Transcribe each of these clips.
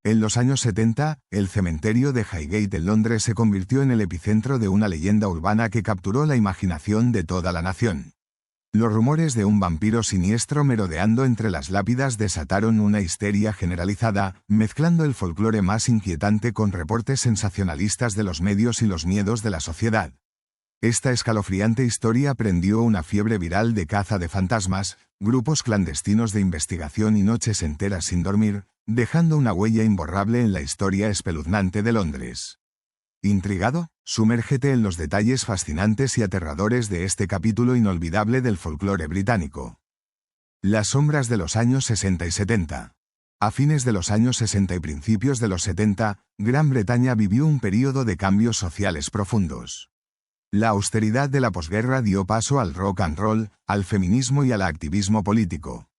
En los años 70, el cementerio de Highgate en Londres se convirtió en el epicentro de una leyenda urbana que capturó la imaginación de toda la nación. Los rumores de un vampiro siniestro merodeando entre las lápidas desataron una histeria generalizada, mezclando el folclore más inquietante con reportes sensacionalistas de los medios y los miedos de la sociedad. Esta escalofriante historia prendió una fiebre viral de caza de fantasmas, grupos clandestinos de investigación y noches enteras sin dormir, dejando una huella imborrable en la historia espeluznante de Londres. ¿Intrigado? Sumérgete en los detalles fascinantes y aterradores de este capítulo inolvidable del folclore británico. Las sombras de los años 60 y 70. A fines de los años 60 y principios de los 70, Gran Bretaña vivió un período de cambios sociales profundos. La austeridad de la posguerra dio paso al rock and roll, al feminismo y al activismo político.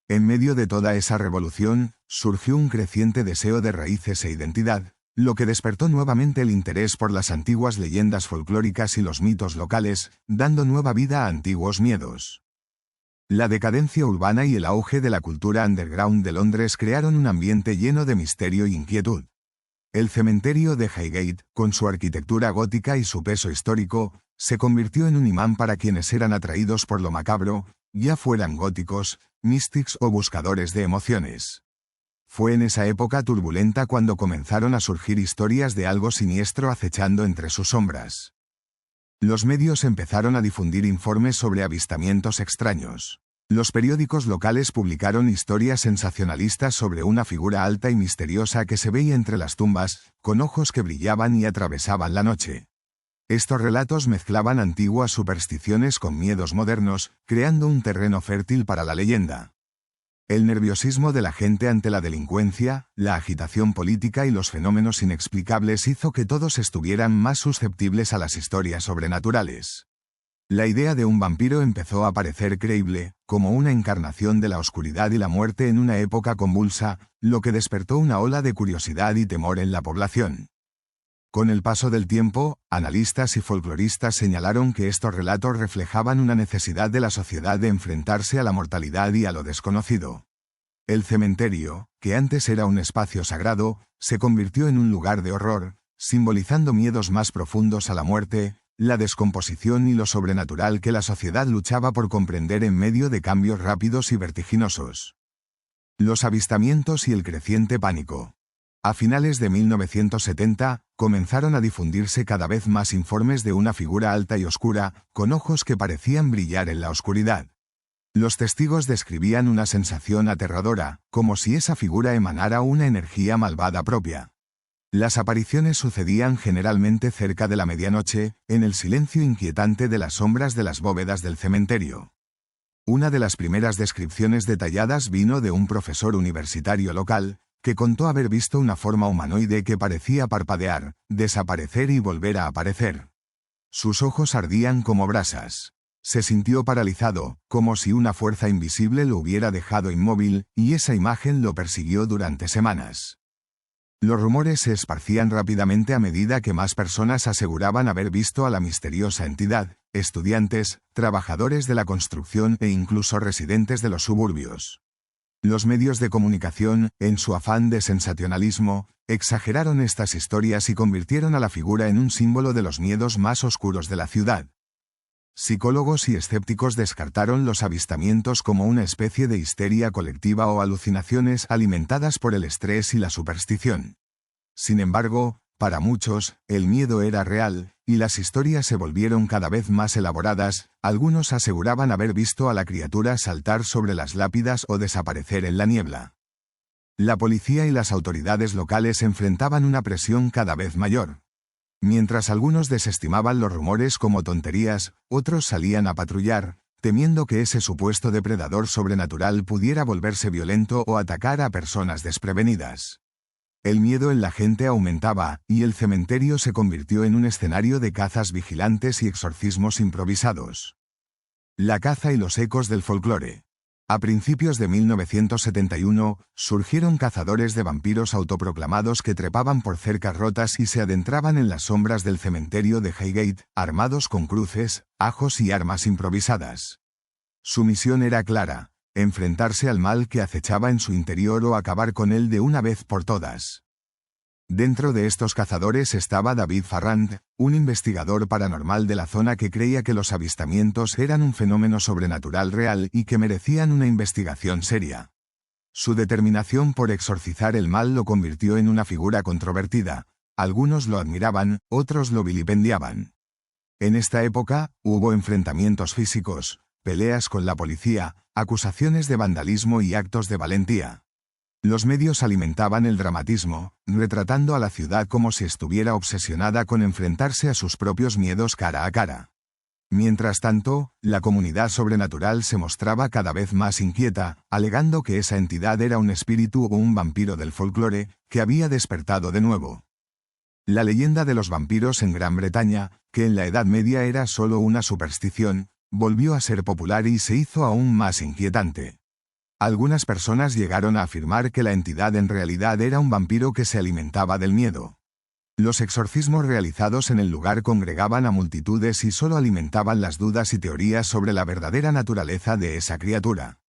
En medio de toda esa revolución, surgió un creciente deseo de raíces e identidad, lo que despertó nuevamente el interés por las antiguas leyendas folclóricas y los mitos locales, dando nueva vida a antiguos miedos. La decadencia urbana y el auge de la cultura underground de Londres crearon un ambiente lleno de misterio e inquietud. El cementerio de Highgate, con su arquitectura gótica y su peso histórico, se convirtió en un imán para quienes eran atraídos por lo macabro, ya fueran góticos, místicos o buscadores de emociones. Fue en esa época turbulenta cuando comenzaron a surgir historias de algo siniestro acechando entre sus sombras. Los medios empezaron a difundir informes sobre avistamientos extraños. Los periódicos locales publicaron historias sensacionalistas sobre una figura alta y misteriosa que se veía entre las tumbas, con ojos que brillaban y atravesaban la noche. Estos relatos mezclaban antiguas supersticiones con miedos modernos, creando un terreno fértil para la leyenda. El nerviosismo de la gente ante la delincuencia, la agitación política y los fenómenos inexplicables hizo que todos estuvieran más susceptibles a las historias sobrenaturales. La idea de un vampiro empezó a parecer creíble, como una encarnación de la oscuridad y la muerte en una época convulsa, lo que despertó una ola de curiosidad y temor en la población. Con el paso del tiempo, analistas y folcloristas señalaron que estos relatos reflejaban una necesidad de la sociedad de enfrentarse a la mortalidad y a lo desconocido. El cementerio, que antes era un espacio sagrado, se convirtió en un lugar de horror, simbolizando miedos más profundos a la muerte, la descomposición y lo sobrenatural que la sociedad luchaba por comprender en medio de cambios rápidos y vertiginosos. Los avistamientos y el creciente pánico. A finales de 1970, comenzaron a difundirse cada vez más informes de una figura alta y oscura, con ojos que parecían brillar en la oscuridad. Los testigos describían una sensación aterradora, como si esa figura emanara una energía malvada propia. Las apariciones sucedían generalmente cerca de la medianoche, en el silencio inquietante de las sombras de las bóvedas del cementerio. Una de las primeras descripciones detalladas vino de un profesor universitario local, que contó haber visto una forma humanoide que parecía parpadear, desaparecer y volver a aparecer. Sus ojos ardían como brasas. Se sintió paralizado, como si una fuerza invisible lo hubiera dejado inmóvil, y esa imagen lo persiguió durante semanas. Los rumores se esparcían rápidamente a medida que más personas aseguraban haber visto a la misteriosa entidad, estudiantes, trabajadores de la construcción e incluso residentes de los suburbios. Los medios de comunicación, en su afán de sensacionalismo, exageraron estas historias y convirtieron a la figura en un símbolo de los miedos más oscuros de la ciudad. Psicólogos y escépticos descartaron los avistamientos como una especie de histeria colectiva o alucinaciones alimentadas por el estrés y la superstición. Sin embargo, para muchos, el miedo era real, y las historias se volvieron cada vez más elaboradas. Algunos aseguraban haber visto a la criatura saltar sobre las lápidas o desaparecer en la niebla. La policía y las autoridades locales enfrentaban una presión cada vez mayor. Mientras algunos desestimaban los rumores como tonterías, otros salían a patrullar, temiendo que ese supuesto depredador sobrenatural pudiera volverse violento o atacar a personas desprevenidas. El miedo en la gente aumentaba, y el cementerio se convirtió en un escenario de cazas vigilantes y exorcismos improvisados. La caza y los ecos del folclore. A principios de 1971, surgieron cazadores de vampiros autoproclamados que trepaban por cercas rotas y se adentraban en las sombras del cementerio de Highgate, armados con cruces, ajos y armas improvisadas. Su misión era clara: enfrentarse al mal que acechaba en su interior o acabar con él de una vez por todas. Dentro de estos cazadores estaba David Farrand, un investigador paranormal de la zona que creía que los avistamientos eran un fenómeno sobrenatural real y que merecían una investigación seria. Su determinación por exorcizar el mal lo convirtió en una figura controvertida. Algunos lo admiraban, otros lo vilipendiaban. En esta época, hubo enfrentamientos físicos, peleas con la policía, acusaciones de vandalismo y actos de valentía. Los medios alimentaban el dramatismo, retratando a la ciudad como si estuviera obsesionada con enfrentarse a sus propios miedos cara a cara. Mientras tanto, la comunidad sobrenatural se mostraba cada vez más inquieta, alegando que esa entidad era un espíritu o un vampiro del folclore, que había despertado de nuevo. La leyenda de los vampiros en Gran Bretaña, que en la Edad Media era solo una superstición, volvió a ser popular y se hizo aún más inquietante. Algunas personas llegaron a afirmar que la entidad en realidad era un vampiro que se alimentaba del miedo. Los exorcismos realizados en el lugar congregaban a multitudes y solo alimentaban las dudas y teorías sobre la verdadera naturaleza de esa criatura.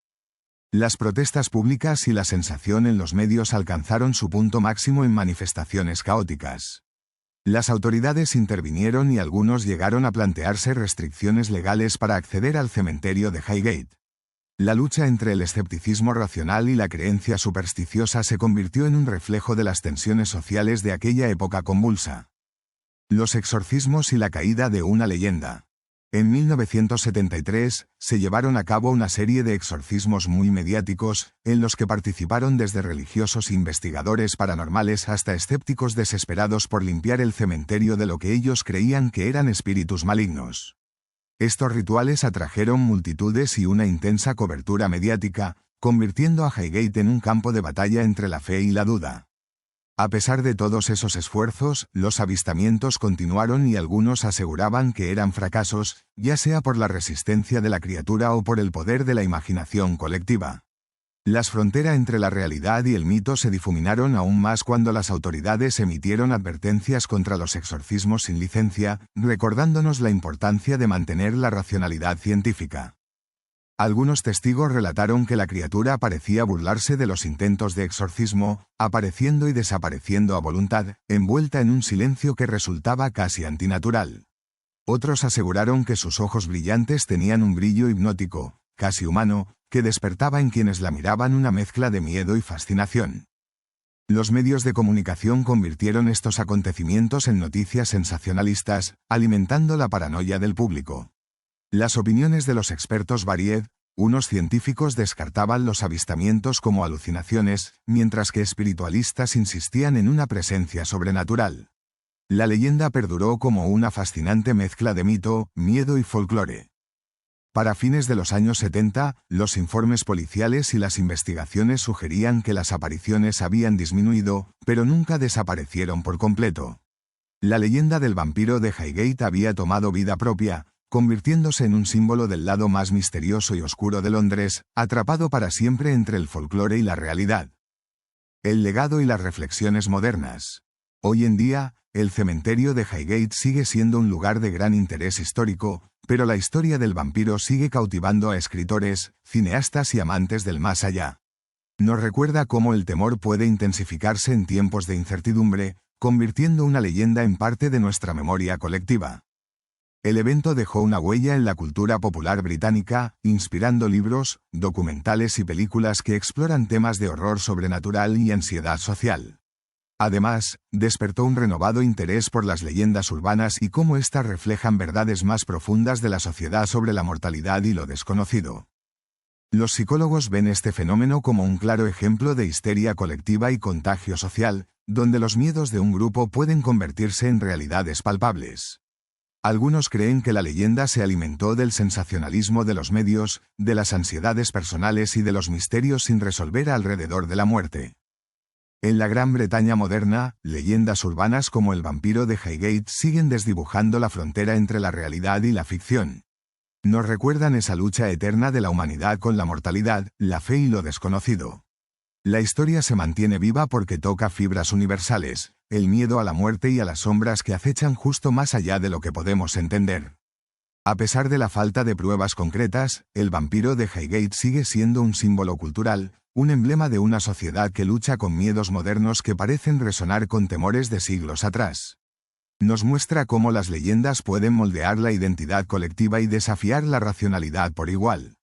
Las protestas públicas y la sensación en los medios alcanzaron su punto máximo en manifestaciones caóticas. Las autoridades intervinieron y algunos llegaron a plantearse restricciones legales para acceder al cementerio de Highgate. La lucha entre el escepticismo racional y la creencia supersticiosa se convirtió en un reflejo de las tensiones sociales de aquella época convulsa. Los exorcismos y la caída de una leyenda. En 1973, se llevaron a cabo una serie de exorcismos muy mediáticos, en los que participaron desde religiosos e investigadores paranormales hasta escépticos desesperados por limpiar el cementerio de lo que ellos creían que eran espíritus malignos. Estos rituales atrajeron multitudes y una intensa cobertura mediática, convirtiendo a Highgate en un campo de batalla entre la fe y la duda. A pesar de todos esos esfuerzos, los avistamientos continuaron y algunos aseguraban que eran fracasos, ya sea por la resistencia de la criatura o por el poder de la imaginación colectiva. Las fronteras entre la realidad y el mito se difuminaron aún más cuando las autoridades emitieron advertencias contra los exorcismos sin licencia, recordándonos la importancia de mantener la racionalidad científica. Algunos testigos relataron que la criatura parecía burlarse de los intentos de exorcismo, apareciendo y desapareciendo a voluntad, envuelta en un silencio que resultaba casi antinatural. Otros aseguraron que sus ojos brillantes tenían un brillo hipnótico, casi humano, que despertaba en quienes la miraban una mezcla de miedo y fascinación. Los medios de comunicación convirtieron estos acontecimientos en noticias sensacionalistas, alimentando la paranoia del público. Las opiniones de los expertos varied, unos científicos descartaban los avistamientos como alucinaciones, mientras que espiritualistas insistían en una presencia sobrenatural. La leyenda perduró como una fascinante mezcla de mito, miedo y folclore. Para fines de los años 70, los informes policiales y las investigaciones sugerían que las apariciones habían disminuido, pero nunca desaparecieron por completo. La leyenda del vampiro de Highgate había tomado vida propia, convirtiéndose en un símbolo del lado más misterioso y oscuro de Londres, atrapado para siempre entre el folclore y la realidad. El legado y las reflexiones modernas. Hoy en día, el cementerio de Highgate sigue siendo un lugar de gran interés histórico, pero la historia del vampiro sigue cautivando a escritores, cineastas y amantes del más allá. Nos recuerda cómo el temor puede intensificarse en tiempos de incertidumbre, convirtiendo una leyenda en parte de nuestra memoria colectiva. El evento dejó una huella en la cultura popular británica, inspirando libros, documentales y películas que exploran temas de horror sobrenatural y ansiedad social. Además, despertó un renovado interés por las leyendas urbanas y cómo éstas reflejan verdades más profundas de la sociedad sobre la mortalidad y lo desconocido. Los psicólogos ven este fenómeno como un claro ejemplo de histeria colectiva y contagio social, donde los miedos de un grupo pueden convertirse en realidades palpables. Algunos creen que la leyenda se alimentó del sensacionalismo de los medios, de las ansiedades personales y de los misterios sin resolver alrededor de la muerte. En la Gran Bretaña moderna, leyendas urbanas como el vampiro de Highgate siguen desdibujando la frontera entre la realidad y la ficción. Nos recuerdan esa lucha eterna de la humanidad con la mortalidad, la fe y lo desconocido. La historia se mantiene viva porque toca fibras universales, el miedo a la muerte y a las sombras que acechan justo más allá de lo que podemos entender. A pesar de la falta de pruebas concretas, el vampiro de Highgate sigue siendo un símbolo cultural, un emblema de una sociedad que lucha con miedos modernos que parecen resonar con temores de siglos atrás. Nos muestra cómo las leyendas pueden moldear la identidad colectiva y desafiar la racionalidad por igual.